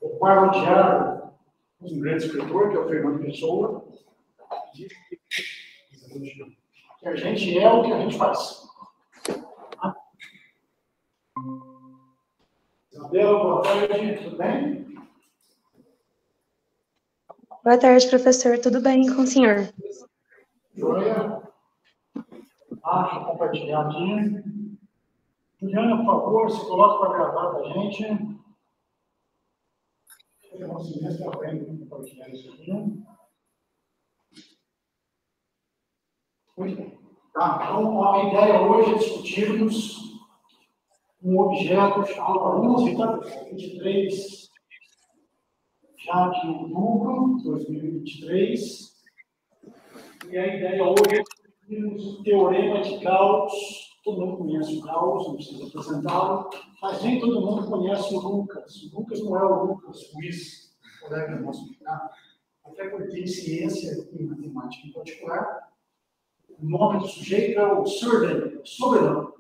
O quarto diário, um grande escritor, que é o Fernando Pessoa, diz que a gente é o que a gente faz. Isabela, boa tarde, tudo bem? Boa tarde, professor. Tudo bem com o senhor? Joia. Deixa eu compartilhar aqui. Juliana, por favor, se coloca para gravar para a gente. Eu vou compartilhar isso aqui. Muito bem. Tá, então, a ideia hoje é discutirmos um objeto chamado 11, tá? 23, já de outubro de 2023. E a ideia hoje é discutirmos o teorema de Gauss. Todo mundo conhece o Gauss, não precisa apresentá-lo, mas nem todo mundo conhece o Lucas. O Lucas não é o Lucas Ruiz, colega nosso, tá? Até porque em ciência e matemática em particular, o nome do sujeito é o sobrenome.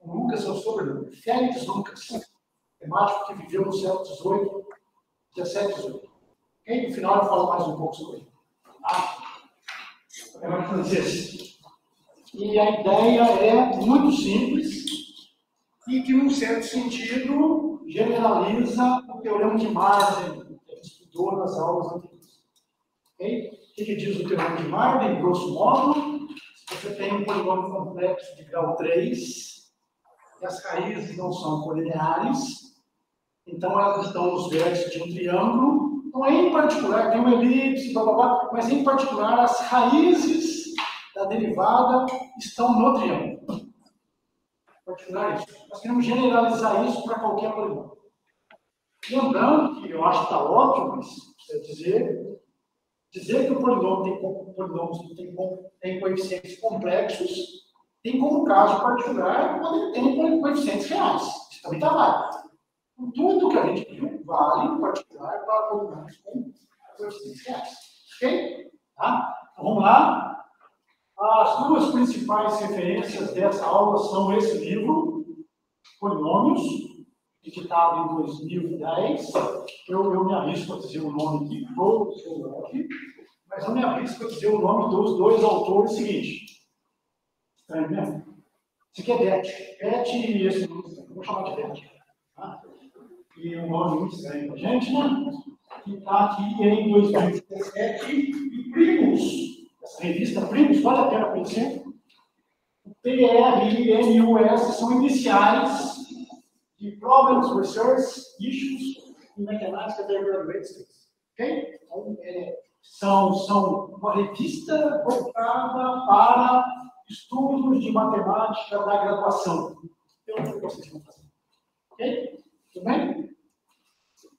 O Lucas é o sobrenome. Félix Lucas, matemático que viveu no século XVIII, XVII, XVIII. E no final eu falo mais um pouco sobre ele. Matemática francesa. E a ideia é muito simples e que, num certo sentido, generaliza o teorema de Marden, que a gente estudou nas aulas anteriores. Okay? O que diz o teorema de Marden, grosso modo? Se você tem um polinômio complexo de grau 3, e as raízes não são colineares, então elas estão nos vértices de um triângulo. Então, em particular, tem uma elipse, blá, blá, blá, mas em particular, as raízes da derivada estão no triângulo. Particular isso. Nós queremos generalizar isso para qualquer polinômio. Lembrando que eu acho que está óbvio, mas precisa dizer que o polinômio tem coeficientes complexos, tem como caso particular quando ele tem coeficientes reais. Isso também está válido. Tudo que a gente viu vale, em particular, para polinômios com coeficientes reais. Ok? Tá? Então, vamos lá. As duas principais referências dessa aula são esse livro, Polinômios, editado em 2010. Eu me arrisco a dizer o nome aqui do seu blog, mas eu me arrisco a dizer o nome dos dois autores seguinte. Estranho mesmo? Esse aqui é Beth. Beth e esse livro, vou chamar de Beth. Tá? E um nome muito estranho para a gente, né? Que está aqui em 2017, e Primus. Essa revista Primus, vale a pena conhecer. O PRMUS são iniciais de Problems, Research, Issues e Mathematics Undergraduate Studies. Ok? Então, são uma revista voltada para estudos de matemática da graduação. Eu não sei o que vocês vão fazer. Ok? Tudo bem?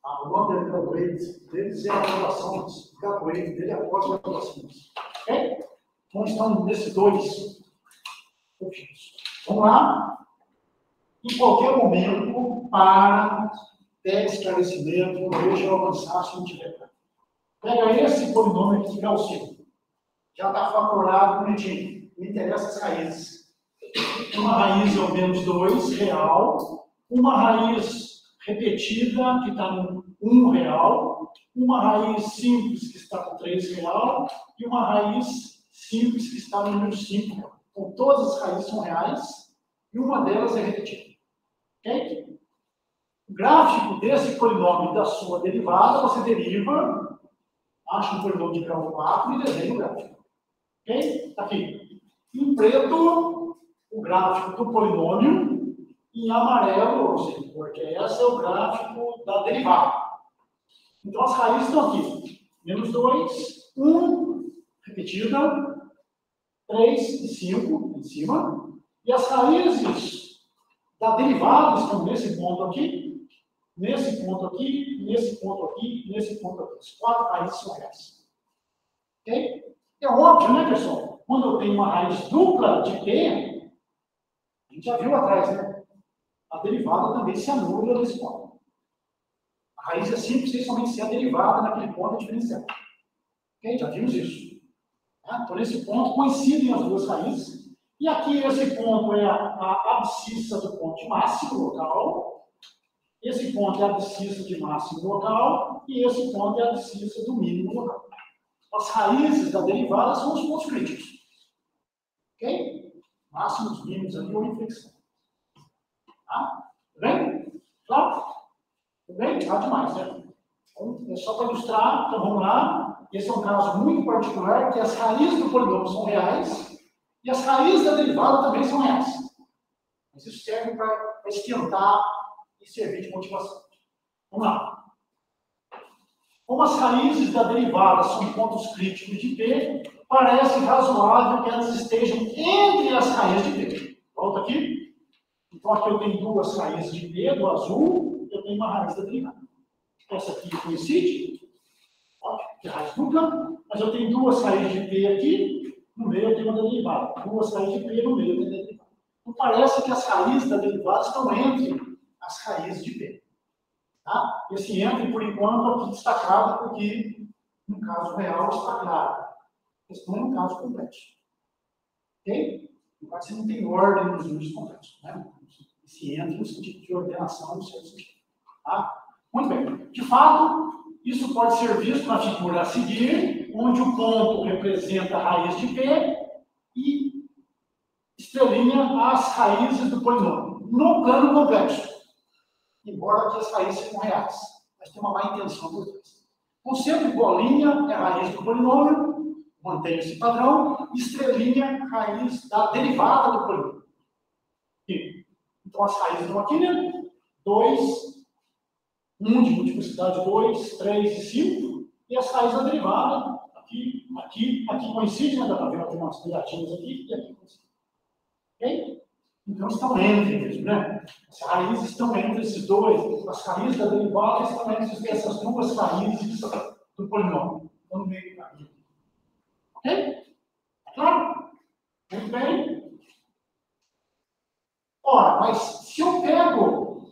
O nome da graduate deles é a graduação. O graduate dele é a pós-graduação. Ok? Então, estão nesses dois objetos. Vamos lá. Em qualquer momento, para ter esclarecimento, não deixa eu avançar se não tiver. Pega esse polinômio aqui, gaussiano. Já está fatorado bonitinho. Me interessa as raízes. Uma raiz é o menos 2, real. Uma raiz repetida, que está no 1 real. Uma raiz simples, que está no 3 real. E uma raiz simples, que está no número 5 real. Então, todas as raízes são reais. E uma delas é repetida. Ok? O gráfico desse polinômio da sua derivada, você deriva, acha um polinômio de grau 4 e desenha o gráfico. Ok? Está aqui. Em preto, o gráfico do polinômio. Em amarelo, ou seja, porque esse é o gráfico da derivada. Então, as raízes estão aqui. Menos 2, 1, repetida, 3 e 5 em cima. E as raízes da derivada estão nesse ponto aqui, nesse ponto aqui, nesse ponto aqui, nesse ponto aqui. As 4 raízes são reais. Ok? É óbvio, né, pessoal? Quando eu tenho uma raiz dupla de P, a gente já viu atrás, né? A derivada também se anula nesse ponto. A raiz é simples e somente se a derivada naquele ponto é diferencial. Ok? Já vimos isso. Tá? Então, nesse ponto, coincidem as duas raízes. E aqui, esse ponto é a abscissa do ponto máximo local. Esse ponto é a abscissa de máximo local e esse ponto é a abscissa do mínimo local. As raízes da derivada são os pontos críticos. Ok? Máximos, mínimos ali ou inflexão. Tá? Tudo bem? Claro? Tudo bem? Claro demais, né? Então, é só para ilustrar. Então, vamos lá. Esse é um caso muito particular, que as raízes do polinômio são reais e as raízes da derivada também são reais. Mas isso serve para esquentar e servir de motivação. Vamos lá. Como as raízes da derivada são pontos críticos de P, parece razoável que elas estejam entre as raízes de P. Volta aqui. Então, aqui eu tenho duas raízes de P, do azul, eu tenho uma raiz da derivada. Essa aqui coincide, que é a raiz dupla, mas eu tenho duas raízes de P aqui, no meio eu tenho uma derivada. Duas raízes de P, no meio eu tenho uma derivada. Então, parece que as raízes da derivada estão entre as raízes de P. Tá? Esse entre, por enquanto, aqui destacado, porque no caso real está claro. A questão é um caso complexo. Ok? No caso, você não tem ordem nos números complexos. Né? Esse entre no sentido de ordenação, no certo sentido. Tá? Muito bem. De fato, isso pode ser visto na figura a seguir, onde o ponto representa a raiz de P e estrelinha as raízes do polinômio. No plano complexo. Embora aqui as raízes sejam reais, mas tem uma má intenção por trás. Então, sempre bolinha é a raiz do polinômio, mantém esse padrão, estrelinha, raiz da derivada do polinômio. Então, as raízes estão aqui, né? 2, 1 de multiplicidade 2, 3 e 5, e as raízes da derivada, aqui coincidem, né? Dá para ver, tem umas pegatinhas aqui e aqui coincidem. Ok? Então, estão entre mesmo, né? As raízes estão entre esses dois, as raízes da derivada estão entre essas duas raízes do polinômio. Estão no meio do caminho. Ok? Claro? Muito bem. Ora, mas se eu pego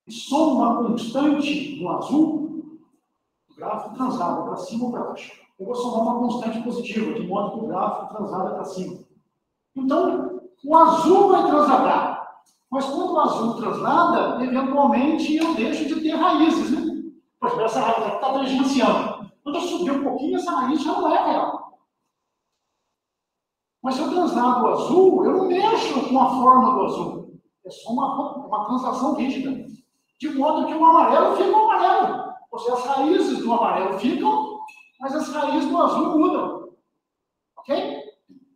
e somo uma constante no azul, o gráfico transada para cima ou para baixo. Eu vou somar uma constante positiva, de modo que o gráfico transada para cima. Então, o azul vai transladar. Mas quando o azul translada, eventualmente eu deixo de ter raízes, né? Por exemplo, essa raiz aqui está tangenciando. Quando eu subir um pouquinho, essa raiz já não é real. Mas se eu translado o azul, eu não mexo com a forma do azul. É só uma translação rígida. De modo que o amarelo fica o amarelo. Ou seja, as raízes do amarelo ficam, mas as raízes do azul mudam. Ok?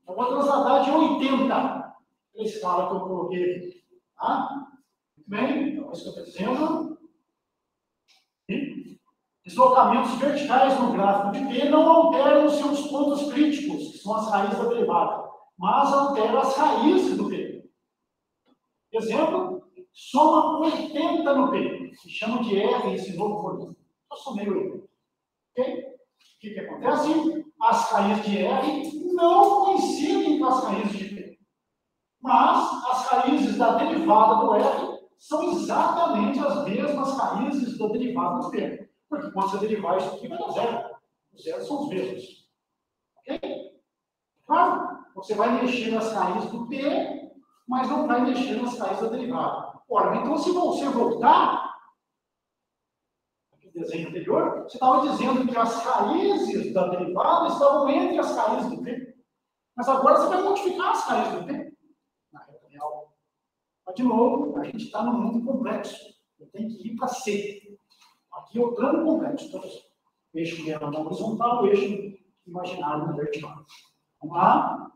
Eu vou transladar de 80, pela escala que eu coloquei aqui. Tá? Muito bem, então é isso que eu estou dizendo. E deslocamentos verticais no gráfico de P não alteram os seus pontos críticos, que são as raízes da derivada, mas alteram as raízes do P. Exemplo, soma 80 no P, se chama de R esse novo volume. Eu somei 80. Ok? O que acontece? As raízes de R não coincidem com as raízes de P. Mas as raízes da derivada do R são exatamente as mesmas raízes da derivada do P. Porque quando você derivar isso aqui, vai dar zero. Os zeros são os mesmos. Ok? Claro, você vai mexer nas raízes do P, mas não vai mexer nas raízes da derivada. Ora, então se você voltar desenho anterior, você estava dizendo que as raízes da derivada estavam entre as raízes do P. Mas agora você vai modificar as raízes do P na reta real. Mas, de novo, a gente está no mundo complexo. Eu tenho que ir para C. Aqui é o plano complexo. Então, eixo real na horizontal, eixo imaginário na vertical. Vamos lá.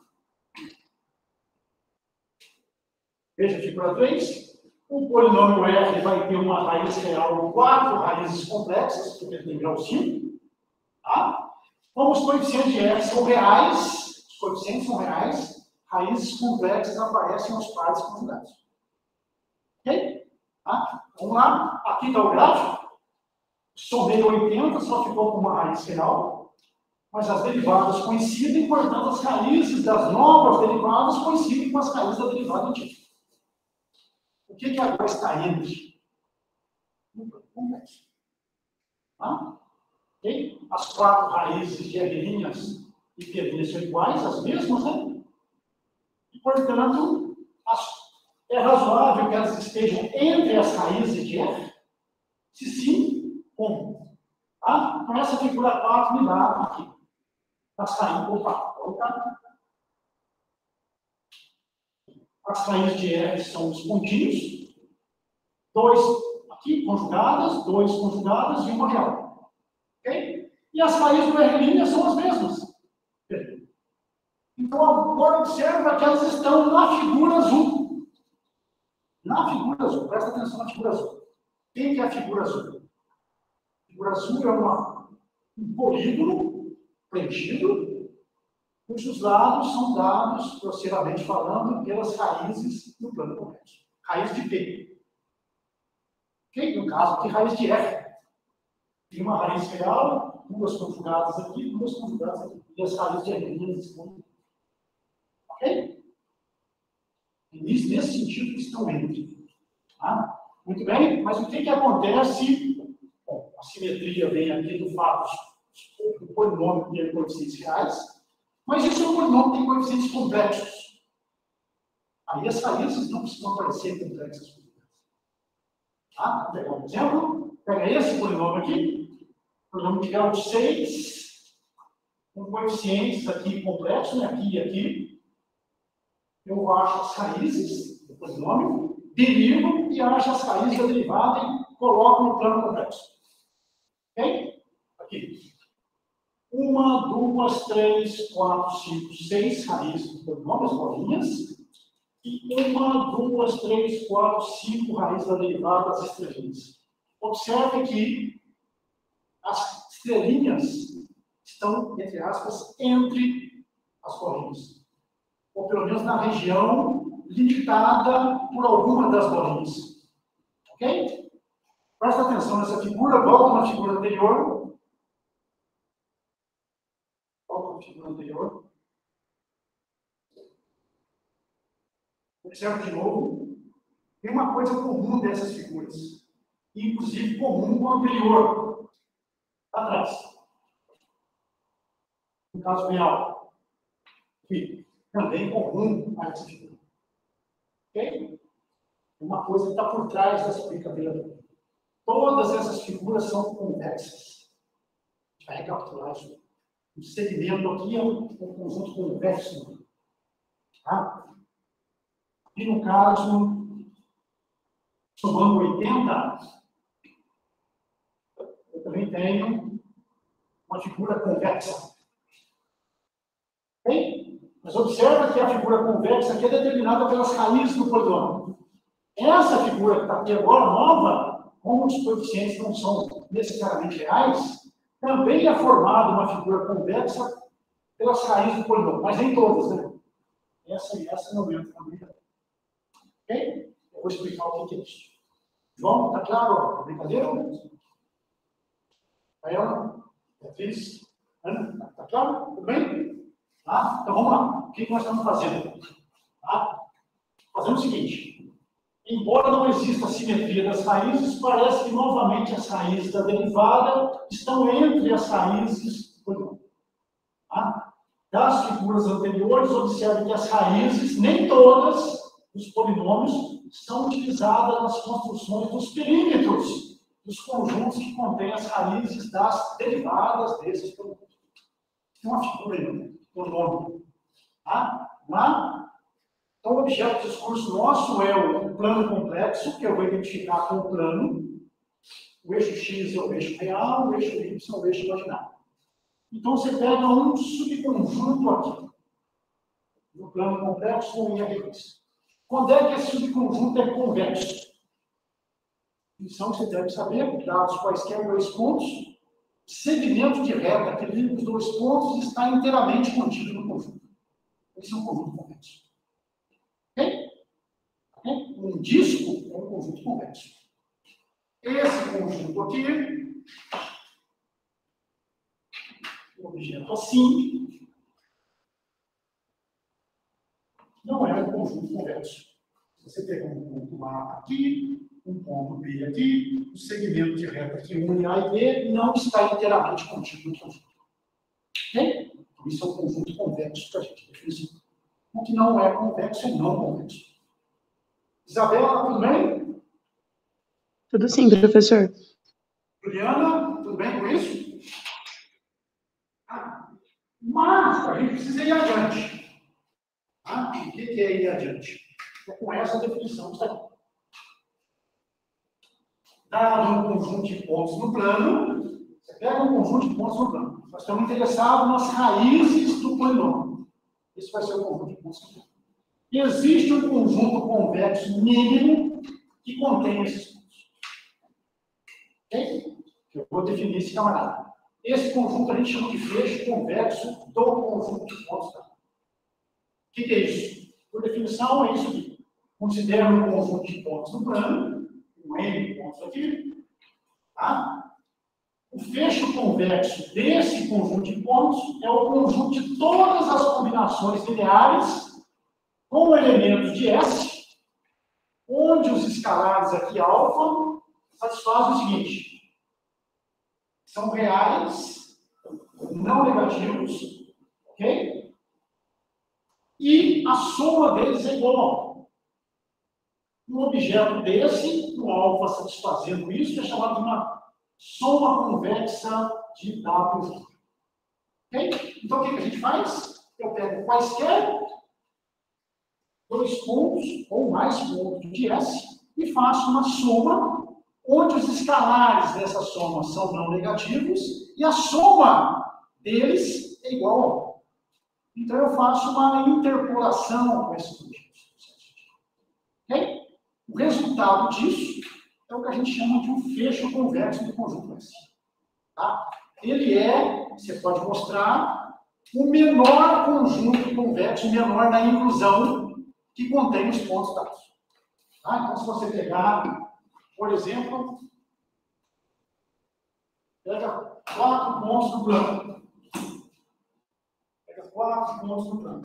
Veja a figura 3. O polinômio R vai ter uma raiz real com 4 raízes complexas, porque ele tem grau 5. Tá? Como os coeficientes de R são reais, os coeficientes são reais, raízes complexas aparecem aos pares conjugados. Ok? Tá? Vamos lá. Aqui está o gráfico. Somei 80, só ficou com uma raiz real. Mas as derivadas coincidem, portanto, as raízes das novas derivadas coincidem com as raízes da derivada antiga. O que agora está entre? Complexo. Tá? Okay? As 4 raízes de R' e P' são iguais, as mesmas, né? E, portanto, É razoável que elas estejam entre as raízes de F? Se sim, como? Tá? Então, essa figura 4 me dá aqui. As raízes, as raízes de F são os pontinhos, 2 aqui conjugadas, 2 conjugadas e uma real. Ok? E as raízes do R' são as mesmas. Então, agora observa que elas estão na figura azul. Na figura azul, presta atenção na figura azul. O que é a figura azul? A figura azul é um polígono preenchido, cujos lados são dados, grosseiramente falando, pelas raízes do plano convexo. Raiz de P. Okay? No caso aqui, raiz de F. Tem uma raiz real, 2 conjugadas aqui, 2 conjugadas aqui. E as raízes de R estão. Ok? Nesse sentido que estão entre. Tá? Muito bem, mas o que acontece? Bom, a simetria vem aqui do fato do polinômio ter coeficientes reais, mas isso é um polinômio que tem coeficientes complexos. Aí as raízes não precisam aparecer complexas. Tá? Vou pegar um exemplo. Pega esse polinômio aqui, polinômio de grau de 6, com coeficientes aqui complexos, né? Aqui e aqui. Eu acho as raízes do polinômio, derivo e acho as raízes da derivada e coloco no plano complexo. Ok? Aqui. 1, 2, 3, 4, 5, 6 raízes do polinômio, as bolinhas. E 1, 2, 3, 4, 5 raízes da derivada das estrelinhas. Observe que as estrelinhas estão, entre aspas, entre as bolinhas. Ou pelo menos na região limitada por alguma das bolinhas. Ok? Presta atenção nessa figura, volta na figura anterior. Volta na figura anterior. Observe de novo. Tem uma coisa comum dessas figuras. Inclusive comum com o anterior. Atrás. No caso real. Aqui. Também comum a essa figura. Ok? Uma coisa que está por trás dessa brincadeira. Todas essas figuras são convexas. A gente vai recapitular isso. O segmento aqui é um conjunto convexo. Tá? E no caso, somando 80, eu também tenho uma figura convexa. Ok? Mas observa que a figura convexa aqui é determinada pelas raízes do polinômio. Essa figura que está aqui agora, nova, como os coeficientes não são necessariamente reais, também é formada uma figura convexa pelas raízes do polinômio, mas nem todas, né? Essa e essa não entra na brincadeira. Ok? Eu vou explicar o que é isso. João, está claro a brincadeira? Ela, Beatriz, Ana, está claro? Tudo bem? Tá? Então vamos lá. O que nós estamos fazendo? Tá? Fazendo o seguinte: embora não exista simetria das raízes, parece que novamente as raízes da derivada estão entre as raízes do polinômio. Tá? Das figuras anteriores, observe que as raízes, nem todas os polinômios, são utilizadas nas construções dos perímetros dos conjuntos que contêm as raízes das derivadas desses polinômios. Tem uma figura aí, polinômio. Tá? Então, o objeto do discurso nosso é o plano complexo, que eu vou identificar com o plano. O eixo X é o eixo real, o eixo Y é o eixo imaginário. Então, você pega um subconjunto aqui, no plano complexo ou em R2. Quando é que esse subconjunto é convexo? Então, você deve saber, dados quaisquer 2 pontos, segmento de reta que liga os 2 pontos está inteiramente contido no conjunto. Esse é um conjunto convexo. Ok? Um disco é um conjunto convexo. Esse conjunto aqui, um objeto assim, não é um conjunto convexo. Você pega um ponto A aqui, um ponto B aqui, o segmento de reta que une A e B não está inteiramente contido no conjunto. Ok? Então, isso é um conjunto convexo para a gente definir. O que não é convexo é não convexo. Isabela, tudo bem? Tudo sim, professor. Juliana, tudo bem com isso? Mas a gente precisa ir adiante. O que é ir adiante? É com essa definição que está aqui. Dado um conjunto de pontos no plano, você pega um conjunto de pontos no plano. Nós estamos interessados nas raízes do polinômio. Esse vai ser o conjunto de pontos no plano. E existe um conjunto convexo mínimo que contém esses pontos. Ok? Eu vou definir esse camarada. Esse conjunto a gente chama de fecho convexo do conjunto de pontos. O que é isso? Por definição, é isso aqui. Considera um conjunto de pontos no plano, um N pontos aqui. Tá? O fecho convexo desse conjunto de pontos é o conjunto de todas as combinações lineares com elementos de S, onde os escalares aqui alfa satisfazem o seguinte. São reais, não negativos, ok? E a soma deles é igual. Um objeto desse, com alfa satisfazendo isso, é chamado de uma soma convexa de W. Ok? Então, o que a gente faz? Eu pego quaisquer dois pontos, ou mais pontos de S, e faço uma soma onde os escalares dessa soma são não negativos e a soma deles é igual. Então, eu faço uma interpolação com esses objetos. Okay? O resultado disso é o que a gente chama de um fecho convexo do conjunto S. Tá? Ele é, você pode mostrar, o menor conjunto convexo, menor na inclusão que contém os pontos dados. Tá? Então, se você pegar, por exemplo, pega 4 pontos no plano. Pega 4 pontos no plano.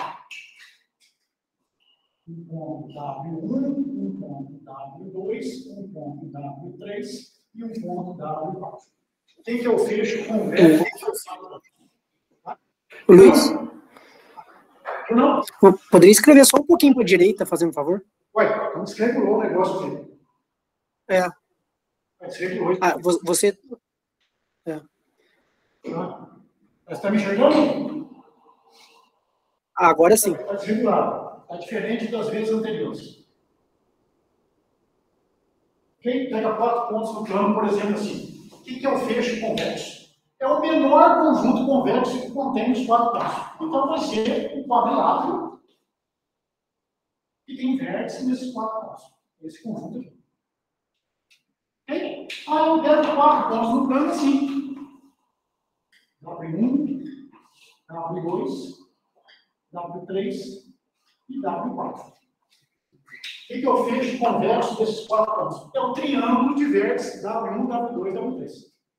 Um ponto W1, um ponto W2, um ponto W3 e um ponto W4. Quem que é o fecho convexo? Luiz, Não? poderia escrever só um pouquinho para a direita, fazendo um favor? Ué, então escreve o negócio aqui. É. Escreve o 8. Ah, você... É. Você está me enxergando? Ah, agora sim. Está desregulado. Está diferente das vezes anteriores. Quem pega 4 pontos no plano, por exemplo, assim. O que é o fecho convexo? É o menor conjunto convexo que contém os 4 pontos. Então, vai ser um quadrilátero que tem vértice nesses 4 pontos. Esse conjunto aqui. Ok? Aí eu pego 4 pontos no plano assim. W1, W2, W3 e W4. O que eu fecho convexo desses 4 pontos? É o triângulo de vértices W1, W2 e W3.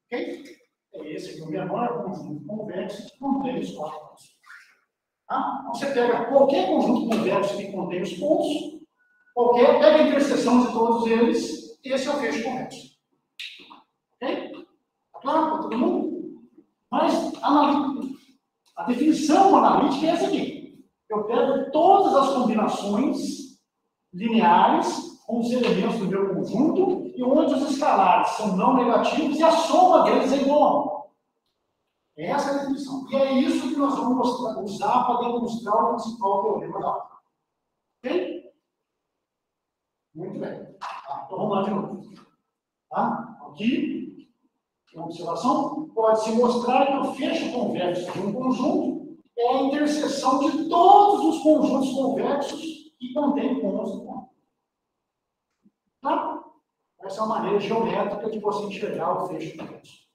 Ok? É esse aqui, o menor conjunto convexo que contém os 4 pontos. Tá? Então, você pega qualquer conjunto convexo que contém os pontos, pega a interseção de todos eles, esse é o fecho convexo. Ok? Tá claro para todo mundo? Mas a definição analítica é essa aqui. Eu pego todas as combinações lineares com os elementos do meu conjunto e onde os escalares são não negativos e a soma deles é igual. Essa é a definição. E é isso que nós vamos usar para demonstrar o principal teorema da aula. Ok? Muito bem. Tá, então vamos lá de novo. Tá? Aqui, uma observação, pode-se mostrar que o fecho convexo de um conjunto é a interseção de todos os conjuntos convexos que contêm pontos do ponto. Tá? Essa é uma maneira geométrica de você enxergar o fecho convexo.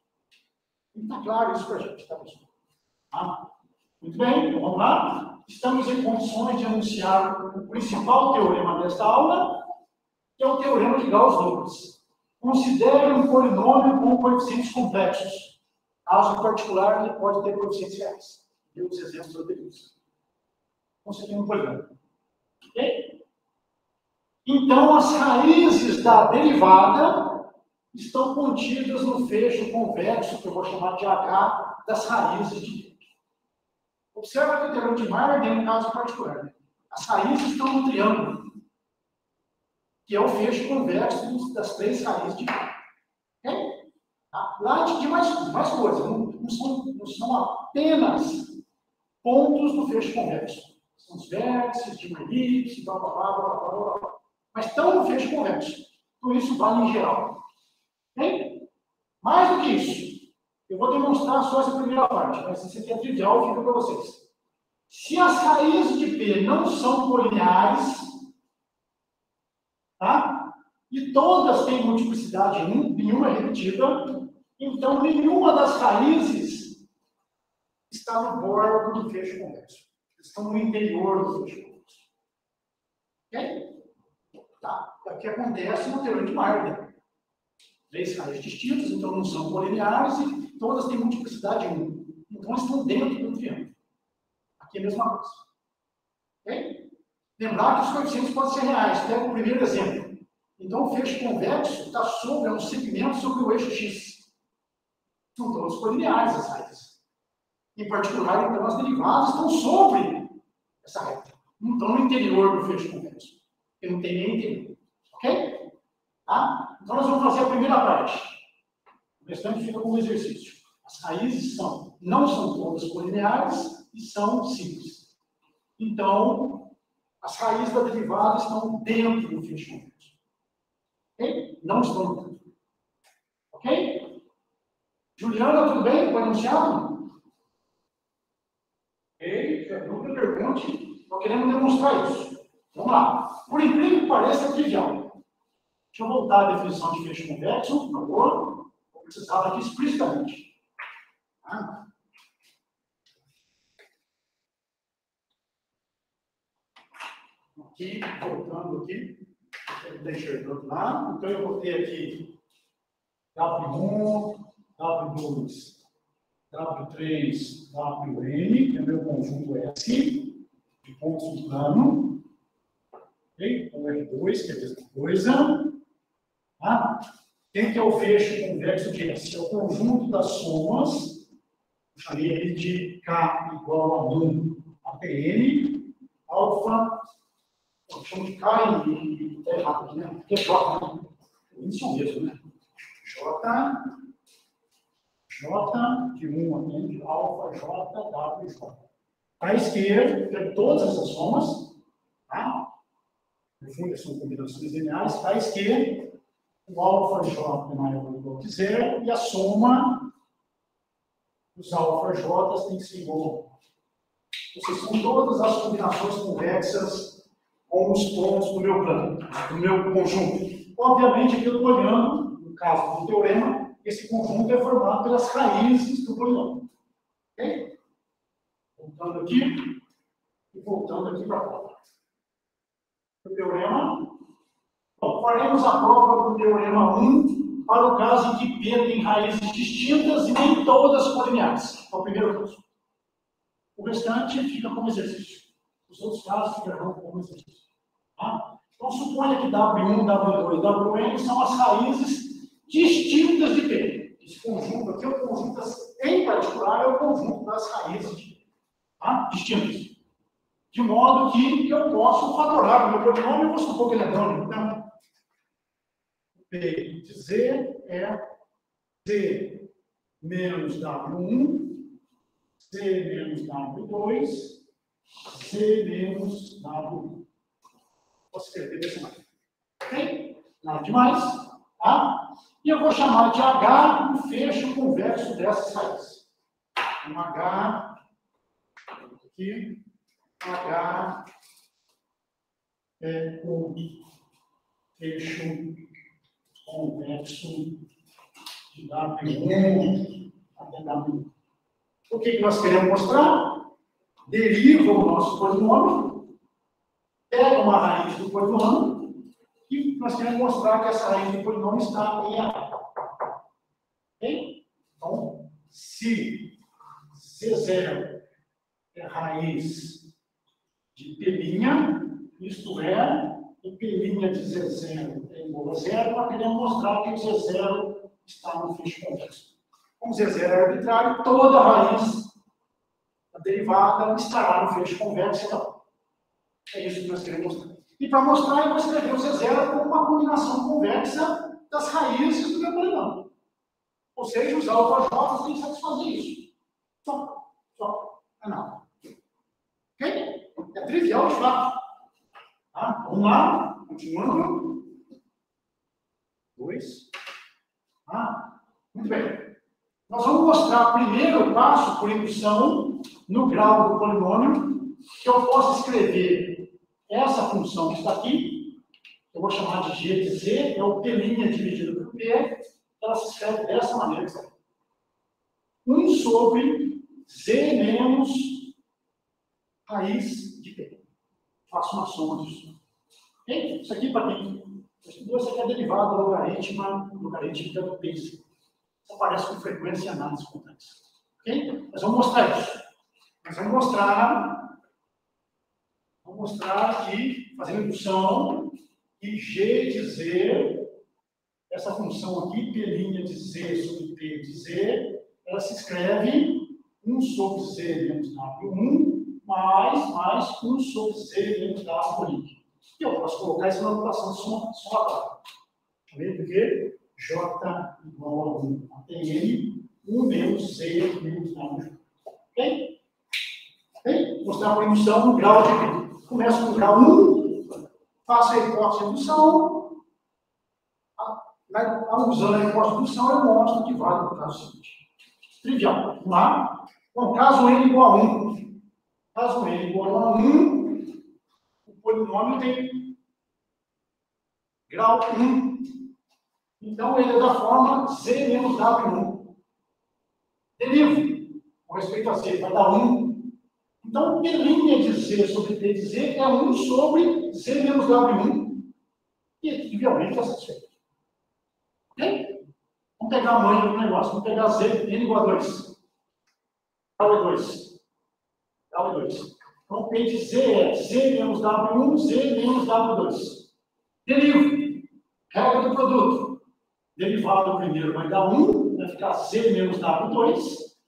Está claro isso para a gente, tá, pessoal? Tá? Muito bem, então vamos lá. Estamos em condições de anunciar o principal teorema desta aula, que é o teorema de Gauss-Lucas. Considere um polinômio com coeficientes complexos. Caso particular, ele pode ter coeficientes reais. Deu os exemplos anteriores. Então, você tem um polinômio. Ok? Então, as raízes da derivada estão contidas no fecho convexo, que eu vou chamar de H, das raízes de dentro. Observa que o teorema de Mayer tem um caso particular. As raízes estão no triângulo, que é o fecho convexo das 3 raízes de P. Okay? Tá? Lá a gente tem mais coisas, não são apenas pontos do fecho convexo. São os vértices, de uma elipse, blá, blá, blá, blá, blá, blá. Mas estão no fecho convexo. Então isso vale em geral. Okay? Mais do que isso, eu vou demonstrar só essa primeira parte, mas isso aqui é trivial, fica para vocês. Se as raízes de P não são colineares, tá? E todas têm multiplicidade 1, nenhuma é repetida, então nenhuma das raízes está no bordo do fecho convexo. Estão no interior do fecho convexo. Ok? Tá? É o que acontece no teorema de Marder. 3 raízes distintas, então não são colineares e todas têm multiplicidade 1. Então estão dentro do triângulo. Aqui é a mesma coisa. Ok? Lembrar que os coeficientes podem ser reais. Pega o primeiro exemplo. Então o fecho convexo está sobre um segmento sobre o eixo X. São todos colineares as raízes. Em particular, então, as derivadas estão sobre essa reta. Não estão no interior do fecho convexo. Porque não tem nem interior. Ok? Tá? Então nós vamos fazer a primeira parte. O restante fica como exercício. As raízes não são todas colineares e são simples. Então, as raízes da derivada estão dentro do fecho convexo. Ok? Não estão no canto. Ok? Juliana, tudo bem com o enunciado? Ok? Nunca pergunte. Nós queremos demonstrar isso. Vamos lá. Por incrível que pareça, é trivial. Deixa eu voltar à definição de fecho convexo, por favor. Vou precisar aqui explicitamente. Tá? Aqui, voltando aqui. Está enxergando lá. Então, eu vou ter aqui W1, W2, W3, Wn, que é o meu conjunto S, de pontos do plano. Okay? Então, R2, que é a mesma coisa. Tá? Quem que é o fecho convexo de S? É o conjunto das somas, eu chamei ele de K igual a 1 a Pn, alfa, eu chamo de K e está errado aqui, né? Porque é J, né? Isso mesmo, né? J de 1 a N de alfa, J, W, J. À esquerda, tem todas essas somas, tá? No fundo, são combinações lineares. À esquerda, o alfa J é maior ou igual a zero, e a soma dos alfa J tem que ser igual. Ou seja, são todas as combinações convexas com os pontos do meu plano, do meu conjunto. Obviamente, aqui eu estou olhando, no caso do teorema, esse conjunto é formado pelas raízes do polinômio. Ok? Voltando aqui e voltando aqui para fora. O teorema. Bom, faremos a prova do teorema 1 para o caso em que P tem raízes distintas e nem todas colineares. É o primeiro caso. O restante fica como exercício. Os outros casos ficarão como exercício. Tá? Então, suponha que W1, W2, Wn são as raízes distintas de P. Esse conjunto aqui é o conjunto, em particular, é o conjunto das raízes de P. Tá? Distintas. De modo que eu posso fatorar o meu polinômio, eu vou supor que ele é drônico. Então, P de Z é Z menos W1, Z menos W2, Z menos W1. Posso escrever desse modo. Ok? Nada demais. Tá? E eu vou chamar de H o fecho convexo dessas raízes. Um H, aqui, H é o fecho convexo de W1 até W1. O que nós queremos mostrar? Deriva o nosso polinômio, pega uma raiz do polinômio e nós queremos mostrar que essa raiz do polinômio está em A. Ok? Então, se C0 é raiz de P', isto é, e P' de Z0 é igual a zero, nós queremos mostrar que o Z0 está no fecho convexo. Como Z0 é arbitrário, toda a raiz da derivada estará no fecho convexo. Então, é isso que nós queremos mostrar. E para mostrar, eu vou escrever o Z0 como uma combinação convexa das raízes do meu polinômio. Ou seja, usar o AJ tem que satisfazer isso. Só. É nada. Ok? É trivial de fato. Tá? Vamos lá, continuando. 2. Muito bem. Nós vamos mostrar o primeiro passo por indução no grau do polinômio, que eu posso escrever essa função que está aqui, eu vou chamar de g de z, é o p' dividido por p, ela se escreve dessa maneira. 1 sobre z menos raiz de p. Faço uma soma disso. Okay? Isso aqui, para quem estudou, isso aqui é a derivada logarítmica do p. Isso aparece com frequência em análise complexa. Ok? Nós vamos mostrar isso. Nós vamos mostrar aqui, fazendo indução, que g de z, essa função aqui, p' de z sobre p de z, ela se escreve 1 sobre z menos w1 mais 1 sobre z menos w por i. E eu posso colocar isso na notação somatória. Porque j igual a 1 até n, 1 menos z menos w. Ok? Vou mostrar a indução no grau de. Começo com o grau 1, faço a hipótese de indução. Usando a hipótese de indução, eu mostro que vale no caso seguinte. Trivial. Vamos lá? Bom, caso n igual a 1. Caso n igual a 1, o polinômio tem grau 1. Então, ele é da forma z menos w1. Derivo com respeito a z, vai dar 1. Então, p' de z sobre p de z é 1 sobre z menos w1. E, trivialmente, está satisfeito. Ok? Vamos pegar a manha do negócio. Vamos pegar z, n igual a 2. Grau é 2. Grau é 2. Então, p de z é z menos w1, z menos w2. Derivo. Regra do produto. Derivado do primeiro vai dar 1, vai ficar z menos w2,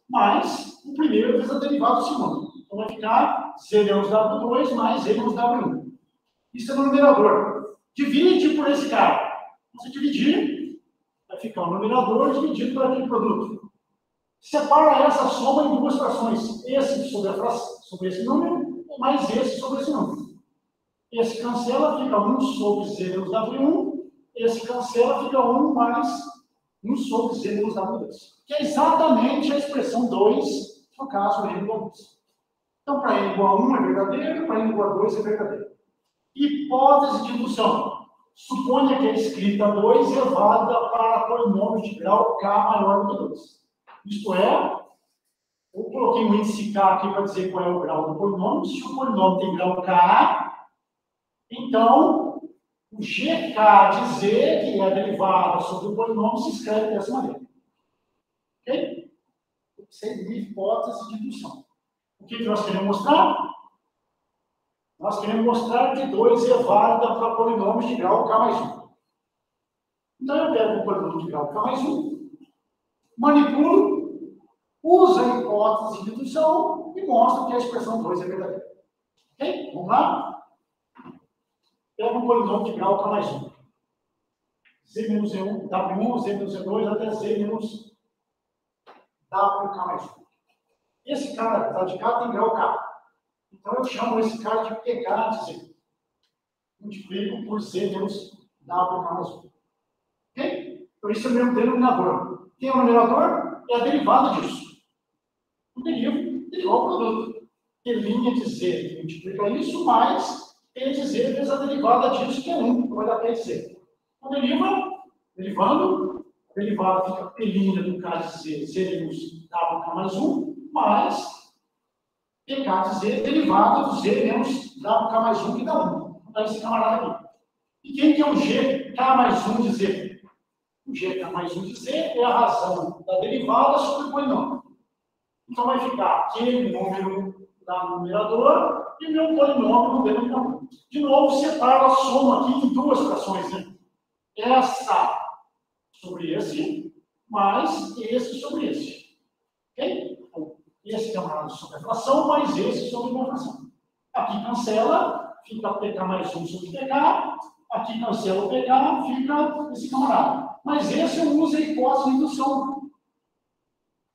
mais o primeiro vezes a derivada do segundo. Então vai ficar z menos w2 mais z menos w1. Isso é no numerador. Divide por esse cara. Se dividir, vai ficar o numerador dividido por aquele produto. Separa essa soma em duas frações. Esse sobre esse número, mais esse sobre esse número. Esse cancela, fica 1 sobre z menos w1. Esse cancela, fica 1 mais 1 sobre z menos w2. Que é exatamente a expressão 2, no caso n igual a 2. Então, para n igual a 1 é verdadeiro, para n igual a 2 é verdadeiro. Hipótese de indução. Suponha que a escrita 2 é válida para polinômios de grau k maior do que 2. Isto é, eu coloquei um índice k aqui para dizer qual é o grau do polinômio. Se o polinômio tem grau k, então o gk de z, que é a derivada sobre o polinômio, se escreve dessa maneira. Ok? Seria hipótese de indução. O que nós queremos mostrar? Nós queremos mostrar que 2 é válida para polinômios de grau k mais 1. Então eu pego o polinômio de grau k mais 1, manipulo, uso a hipótese de indução e mostro que a expressão 2 é verdadeira. Ok? Vamos lá? Pego um polinômio de grau k mais 1. Z menos E1, W1, Z menos E2, até Z menos WK mais 1. Esse cara, tá de cá, tem grau K. Então eu chamo esse cara de PK de Z. Multiplico por Z menos WK mais 1. Ok? Então isso é o meu denominador. Quem é o numerador? É a derivada disso. O derivo é igual ao produto. P' de Z multiplica isso, mais P de Z vezes a derivada disso, que é 1. Então vai dar P de Z. Então derivando, a derivada fica P' do K de Z, Z menos WK mais 1, mais PK de Z derivada do Z menos WK mais 1, que dá 1. Vou dar esse camarada aqui. E quem que é o GK mais 1 de Z? O GK mais 1 de Z é a razão da derivada sobre o polinômio. Então vai ficar aquele número da numerador e o meu polinômio no denominador. De novo, separo a soma aqui em duas frações, né? Essa sobre esse, mais esse sobre esse. Ok? Então, esse camarada sobre a fração, mais esse sobre uma fração. Aqui cancela, fica PK mais 1 sobre PK, aqui cancela o PK, fica esse camarada. Mas esse eu uso a hipótese de indução.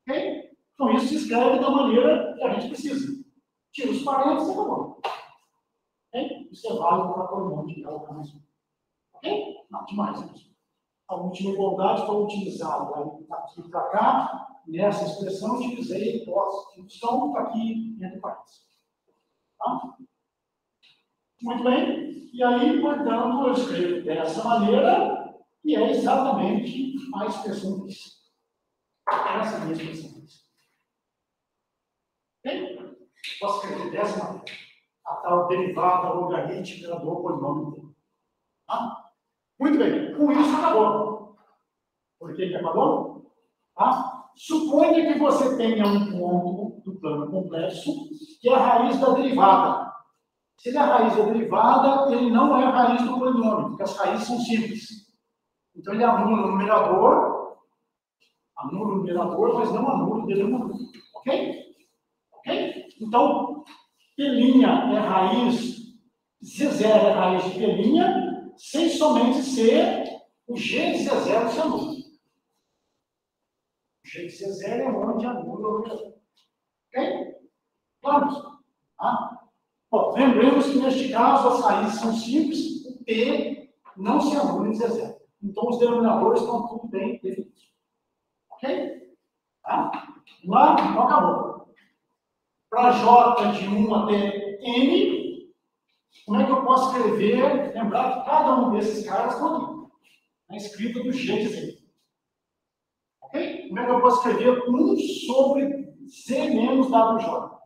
Ok? Então isso se escreve da maneira que a gente precisa. Tira os parênteses e acabou. Ok? Isso é válido para polinômio de grau mais 1. Ok? Não, demais. A última igualdade foi utilizada aqui para cá, nessa expressão, utilizei a hipótese de indução, está aqui entre parênteses. Tá? Muito bem. E aí, portanto, eu escrevo dessa maneira, e é exatamente a expressão disso. Essa é a minha expressão disso. Ok? Posso escrever dessa maneira. A tal derivada logarítmica do polinômio. Tá? Muito bem. Com isso, acabou. Por que acabou? Tá? Suponha que você tenha um ponto do plano complexo que é a raiz da derivada. Se ele é a raiz da derivada, ele não é a raiz do polinômio, porque as raízes são simples. Então, ele anula o numerador, mas não anula o denominador. Ok? Ok? Então, P' é raiz, Z0 é raiz de P', sem somente ser o G de Z0 se anula. O G de Z0 é onde anula o numerador. Ok? Claro? Tá? Bom, lembremos que neste caso as raízes são simples, o P não se anula em Z0. Então os denominadores estão tudo bem definidos. Ok? Tá? Lá, então acabou. Para J de 1 até N, como é que eu posso escrever? Lembrar que cada um desses caras estão aqui, na escrita do G de Z. Ok? Como é que eu posso escrever 1 sobre Z menos WJ?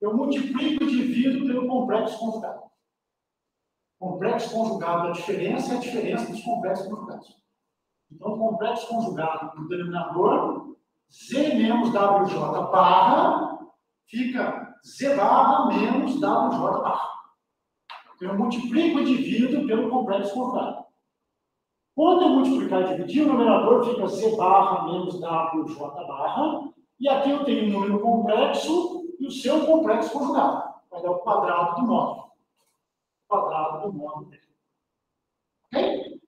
Eu multiplico e divido pelo complexo conjugado. Complexo conjugado da diferença é a diferença dos complexos conjugados. Então, o complexo conjugado do denominador, Z menos WJ barra, fica Z barra menos WJ barra. Então, eu multiplico e divido pelo complexo conjugado. Quando eu multiplicar e dividir, o numerador fica Z barra menos WJ barra, e aqui eu tenho um número complexo e o seu complexo conjugado. Vai dar o quadrado do módulo. O quadrado do módulo dele. Ok?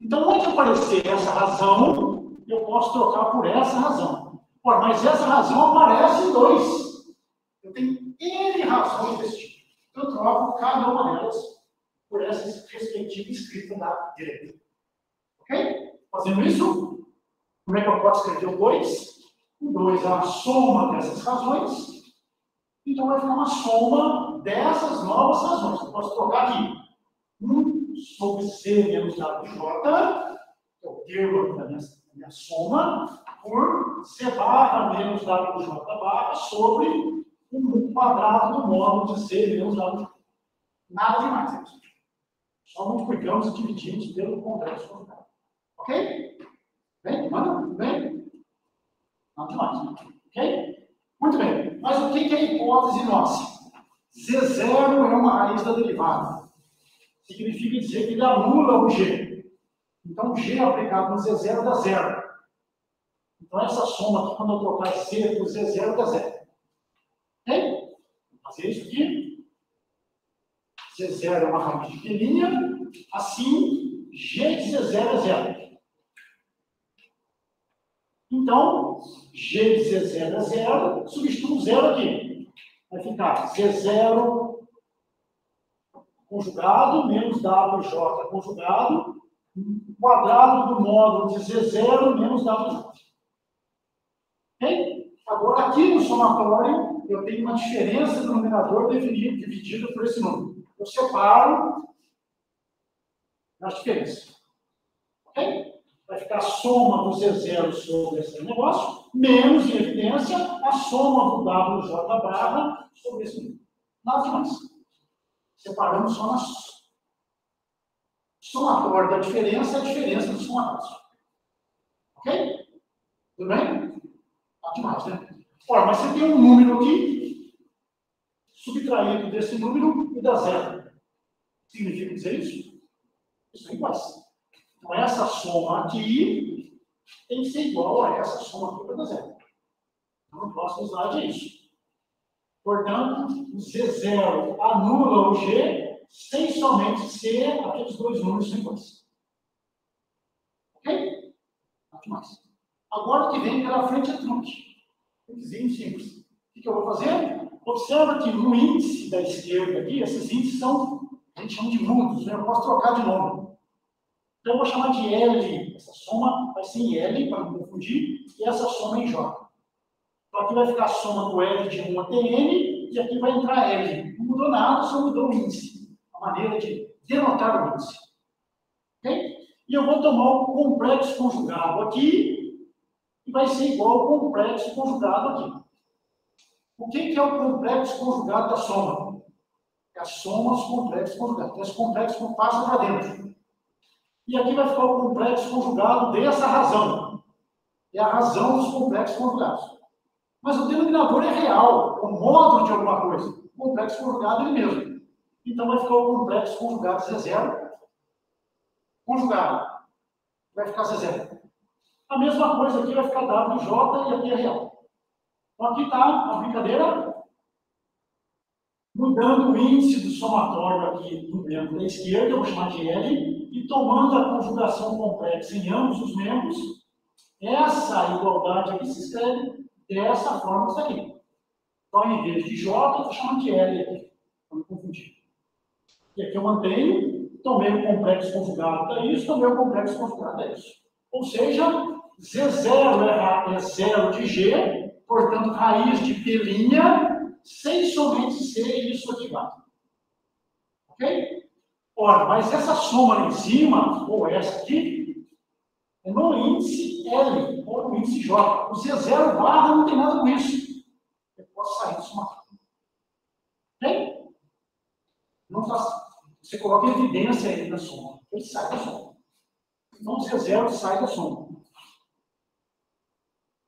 Então, onde aparecer essa razão, eu posso trocar por essa razão. Ora, mas essa razão aparece em 2. Eu tenho N razões desse tipo. Eu troco cada uma delas por essa respectiva escrita da direita. Ok? Fazendo isso, como é que eu posso escrever o 2? O 2 é a soma dessas razões. Então, vai ficar uma soma dessas novas razões. Eu posso trocar aqui 1 sobre C menos WJ, que é o termo da minha soma, por C barra menos WJ barra sobre o quadrado do módulo de C menos WJ. Nada demais, é isso. Só multiplicamos e dividimos pelo complexo conjugado. Ok? Bem? Manda? Bem? Nada demais. Ok? Muito bem, mas o que é a hipótese nossa? Z0 é uma raiz da derivada. Significa dizer que ele anula o G. Então, o G aplicado no Z0 dá zero. Então, essa soma aqui, quando eu trocar Z por Z0, dá zero. Ok? Vou fazer isso aqui. Z0 é uma raiz de P', assim, G de Z0 é zero. Então, G de Z0 é zero, substituo zero aqui. Vai ficar Z0 conjugado menos WJ conjugado, quadrado do módulo de Z0 menos WJ. Ok? Agora, aqui no somatório, eu tenho uma diferença do numerador dividida por esse número. Eu separo as diferenças. Ok? Vai ficar a soma do Z0 sobre esse negócio, menos, em evidência, a soma do WJ barra sobre esse número. Nada demais. Separamos só na somatória da diferença, a diferença do somatório. Ok? Tudo bem? Nada demais, né? Ora, mas você tem um número aqui, subtraído desse número e dá zero. Significa dizer isso? Isso é igual. Então, essa soma aqui tem que ser igual a essa soma aqui para dar zero. Então, eu posso usar disso. Portanto, o Z0 anula o G, sem somente ser aqueles dois números iguais. Ok? Nada demais. Agora o que vem pela frente é truque. Truquezinho simples. O que eu vou fazer? Observa que no índice da esquerda aqui, esses índices são, a gente chama de mudos, né? Eu posso trocar de nome. Então eu vou chamar de L, essa soma vai ser em L, para não confundir, e essa soma em J. Então aqui vai ficar a soma do L de 1 até N, e aqui vai entrar L. Não mudou nada, só mudou o índice. A maneira de denotar o índice. Ok? E eu vou tomar o complexo conjugado aqui, e vai ser igual ao complexo conjugado aqui. O que é o complexo conjugado da soma? É a soma dos complexos conjugados. Então, esse complexo passa para dentro. E aqui vai ficar o complexo conjugado dessa razão. É a razão dos complexos conjugados. Mas o denominador é real, é um módulo de alguma coisa. O complexo conjugado é ele mesmo. Então vai ficar o complexo conjugado Z0 conjugado. Vai ficar Z0. A mesma coisa aqui vai ficar WJ e aqui é real. Então aqui está a brincadeira. Mudando o índice do somatório aqui do membro da esquerda, eu vou chamar de L, e tomando a conjugação complexa em ambos os membros, essa igualdade aqui se escreve dessa forma que está aqui. Então, em vez de J, eu estou chamando de L aqui, para não confundir. E aqui eu mantenho, tomei o complexo conjugado da isso, tomei o complexo conjugado da isso. Ou seja, Z0 é 0 de G, portanto, raiz de P', sem somente ser isso aqui embaixo. Ok? Ora, mas essa soma lá em cima, ou essa aqui, é no índice L, ou no índice J. O Z0 barra não tem nada com isso. Eu posso sair do somatório. Ok? Não faz. Você coloca evidência aí na soma. Ele sai da soma. Então, o Z0 sai da soma.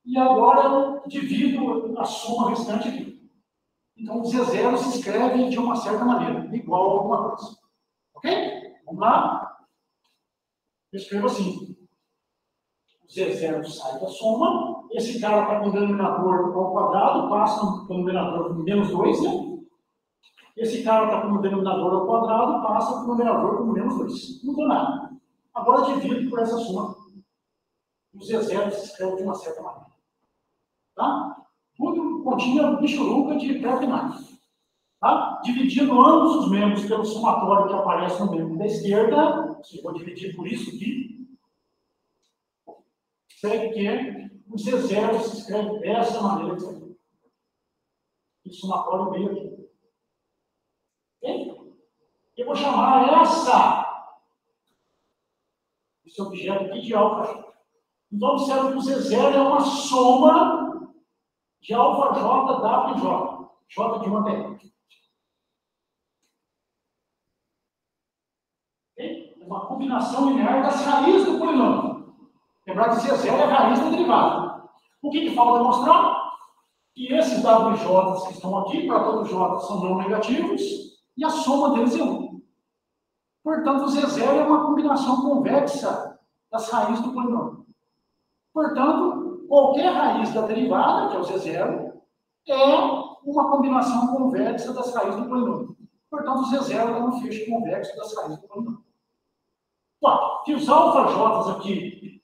E agora eu divido a soma restante aqui. Então, o Z0 se escreve de uma certa maneira, igual a alguma coisa. Ok? Vamos lá? Eu escrevo assim. O Z0 sai da soma. Esse cara está com o denominador ao quadrado, passa para o numerador com menos 2, né? Esse cara está com o denominador ao quadrado, passa para o numerador com menos 2. Não mudou nada. Agora divido por essa soma. O Z0 se escreve de uma certa maneira. Tá? Tudo continha bichuruca de perto e mais. Tá? Dividindo ambos os membros pelo somatório que aparece no membro da esquerda, eu vou dividir por isso aqui, segue que o Z0 se escreve dessa maneira aqui. O somatório veio aqui. Ok? Eu vou chamar esse objeto aqui de alfa. Então, observe que o Z0 é uma soma de alfa J, W e J. J de 1 até N. Okay? É uma combinação linear das raízes do polinômio. Lembrar que Z0 é a raiz da derivada. O que falta mostrar? Que esses WJ que estão aqui, para todos J, são não negativos, e a soma deles é 1. Portanto, o Z0 é uma combinação convexa das raízes do polinômio. Portanto, qualquer raiz da derivada, que é o Z0, é uma combinação convexa das raízes do polinômio. Portanto, o Z0 é um fecho convexo das raízes do polinômio. Bom, que os alfa-J aqui,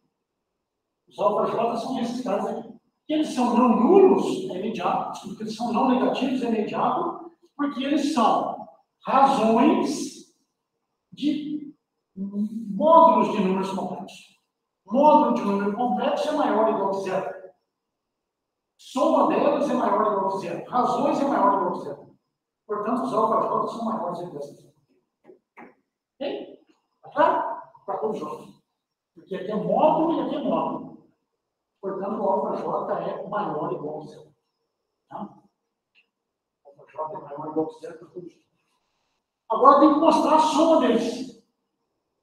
os alfa-J são esses caras aqui. Que eles são não nulos, é imediato. Porque eles são não negativos, é imediato. Porque eles são razões de módulos de números complexos. Módulo de número complexo é maior ou igual a zero. Soma delas é maior ou igual a zero. Razões é maior ou igual a zero. Portanto, os alfa-J são maiores ou iguais a zero. Ok? Tá claro? Para todos os jogos. Porque aqui é módulo e aqui é módulo. Portanto, o alfa-J é maior ou igual a zero. Tá? O alfa-J é maior ou igual a zero para todos os jogos. Agora tem que mostrar a soma deles.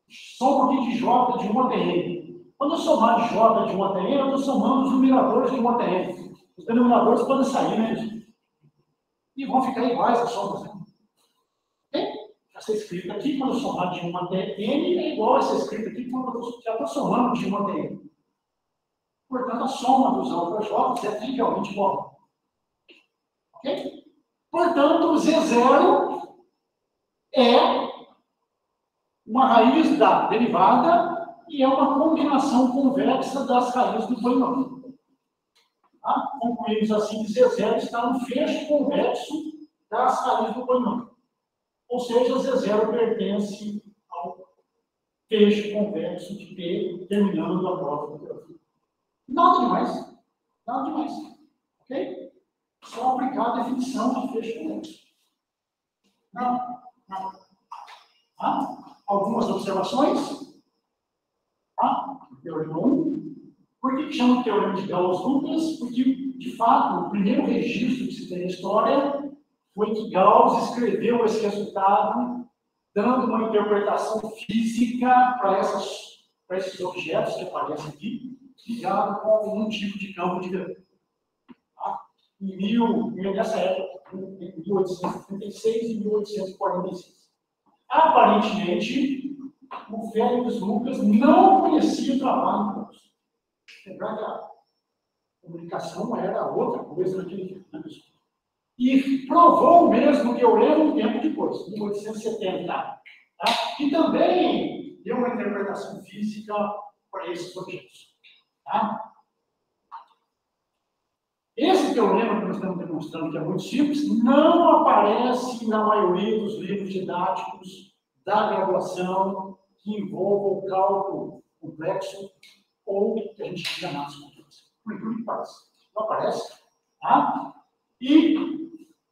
Soma aqui de J de 1 até N. Quando eu somar de J de 1 até N, eu estou somando os numeradores de 1 até N. Os denominadores podem sair, né? E vão ficar iguais as somas. Né? Okay? Essa escrita aqui, quando eu somar de 1 até N, é igual a essa escrita aqui, quando eu já estou somando de 1 até N. Portanto, a soma dos alfa-J é trivialmente igual. Ok? Portanto, o Z0 é uma raiz da derivada e é uma combinação convexa das raízes do polinômio. Tá? Concluímos assim que Z0 está no fecho convexo das raízes do polinômio. Ou seja, Z0 pertence ao fecho convexo de P, terminando a prova do teorema. Nada demais. Nada demais. Ok? Só aplicar a definição de fecho convexo. Não. Tá? Algumas observações. Tá? Teorema 1. Por que chama de teorema de Gauss-Lucas? Porque, de fato, o primeiro registro que se tem na história foi que Gauss escreveu esse resultado dando uma interpretação física para esses objetos que aparecem aqui, ligado com algum tipo de campo de vetor. Tá? Nessa época, em 1836 e 1846. Aparentemente, o Félix Lucas não conhecia o trabalho de Gauss. Lembrar que a comunicação era outra coisa naquele tempo, né, pessoal? E provou o mesmo teorema um tempo depois, em 1870. Tá? E também deu uma interpretação física para esses objetos. Tá? Esse teorema que nós estamos demonstrando, que é muito simples, não aparece na maioria dos livros didáticos da graduação que envolvam o cálculo complexo ou que a gente chama de análise complexa. Por incrível que pareça. Não aparece. Tá? E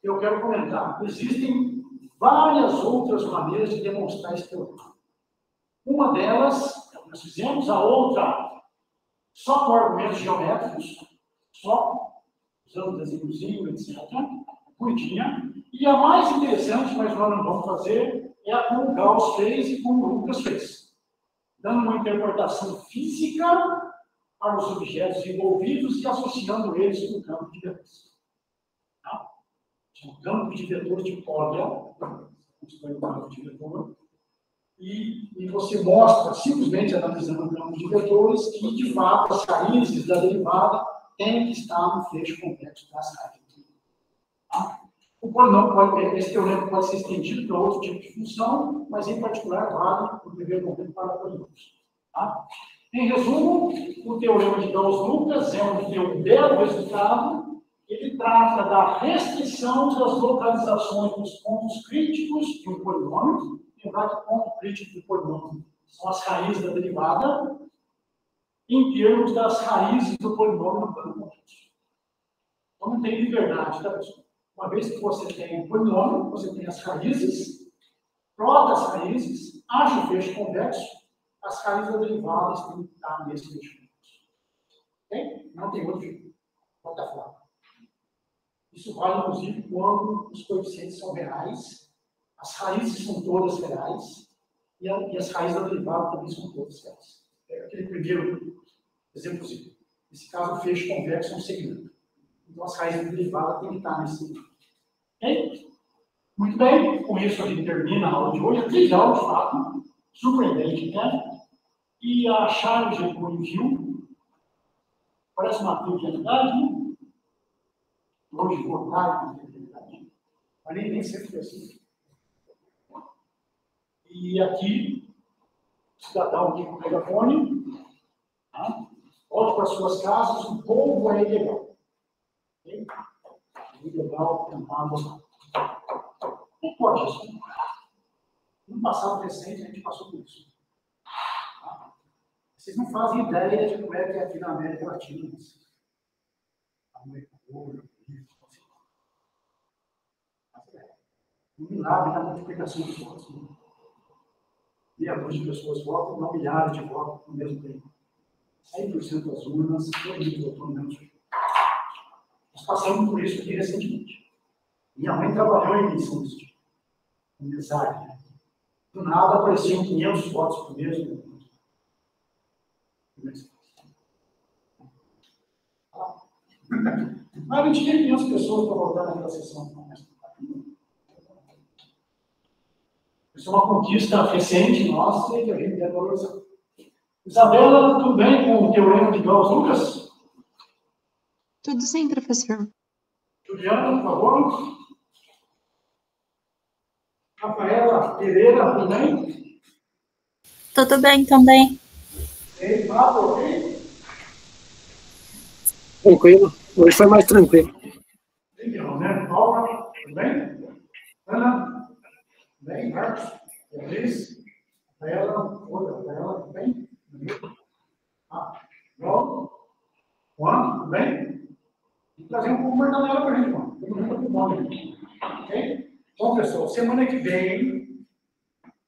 eu quero comentar, existem várias outras maneiras de demonstrar esse teorema. Uma delas, é o que nós fizemos, a outra, só com argumentos geométricos, só usando desenhozinho, etc., bonitinha. E a mais interessante, mas nós não vamos fazer, é a como o Gauss fez e como o Lucas fez. Dando uma interpretação física para os objetos envolvidos e associando eles com o campo de vetores. Tá? Um campo de vetores de Cogel, um campo de vetor, e você mostra, simplesmente analisando o campo de vetores, que, de fato, as raízes da derivada têm que estar no fecho complexo das raízes. Tá? Esse teorema pode ser estendido para outro tipo de função, mas, em particular, vale o primeiro momento para polínomos. Tá? Em resumo, o teorema de Gauss-Lucas é um belo resultado. Ele trata da restrição das localizações dos pontos críticos de um polinômio. Lembrar que o ponto crítico do polinômio são as raízes da derivada, em termos das raízes do polinômio no plano complexo. Então, não tem liberdade, tá, pessoal? Uma vez que você tem um polinômio, você tem as raízes, plota as raízes, acha o fecho convexo, as raízes da derivada têm que estar nesse fecho convexo. Ok? Não tem outro jeito. Outra forma. Isso vale, inclusive, quando os coeficientes são reais, as raízes são todas reais, e as raízes da derivada também são todas reais. É aquele primeiro exemplozinho. Nesse caso, o fecho convexo é um segmento. Então, as raízes da derivada têm que estar nesse segmento. Ok? Muito bem, com isso a gente termina a aula de hoje. É trivial, de fato, surpreendente, né? E a chave de envio parece uma trivialidade, né? Hoje, votar, mas nem sempre foi assim. E aqui, o cidadão aqui com o megafone, tá? Volte para suas casas, o povo é ilegal. Okay? Ilegal tentar votar. Não pode isso. No passado recente, a gente passou por isso. Tá? Vocês não fazem ideia de como é que é aqui na América Latina. Um milagre na multiplicação de votos. Né? Meia dúzia de pessoas votam, não milhares de votos no mesmo tempo. 100% das urnas, todo mundo votou no mesmo tempo. Nós passamos por isso aqui recentemente. Minha mãe trabalhou em eleição desse tipo. Né? Do nada apareciam 500 votos por mesmo. Mas a gente tinha 500 pessoas para votar naquela sessão. Isso é uma conquista recente nossa e que a gente deve valorizar. Isabela, tudo bem com o teorema de Gauss-Lucas? Tudo sim, professor. Juliana, por favor. Rafaela Pereira, tudo bem? Tudo bem também. Ei, Fábio, ok? Tranquilo. Hoje foi mais tranquilo. Legal, né? Paula, tudo bem? Ana, tudo bem? Marcos, Beatriz, Rafaela, tudo bem? João, Juan, tudo bem? Vou trazer um pouco mais da galera para a gente, Juan. Temos muito nome, ok? Bom, pessoal, semana que vem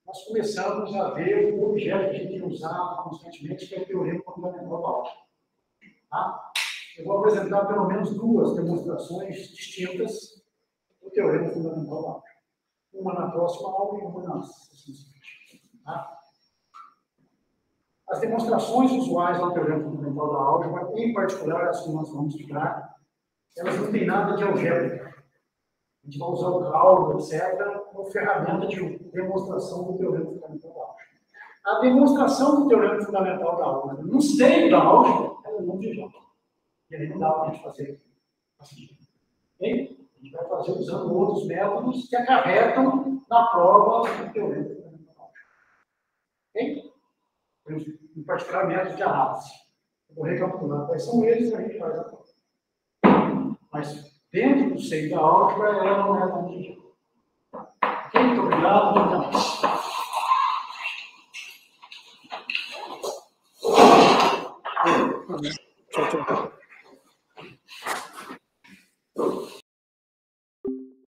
nós começamos a ver o objeto que a gente usar constantemente, que é o teorema fundamental da álgebra. Tá? Eu vou apresentar pelo menos duas demonstrações distintas do teorema fundamental da álgebra. Uma na próxima aula e uma na seguinte. Tá? As demonstrações usuais do teorema fundamental da álgebra, em particular as que nós vamos estudar, elas não têm nada de algébrica. A gente vai usar o cálculo, etc., como ferramenta de demonstração do teorema fundamental da álgebra. A demonstração do teorema fundamental da álgebra no seio da álgebra, ela não viável. E aí não dá para a gente fazer assim. Okay? A gente vai fazer usando outros métodos que acarretam na prova do teorema fundamental da álgebra. Ok? Em particular, método de análise. Eu vou recapitular quais são eles e a gente faz a prova. Mas dentro do seio da álgebra, ela não é tão difícil. Ok? Muito obrigado. Tchau, tchau.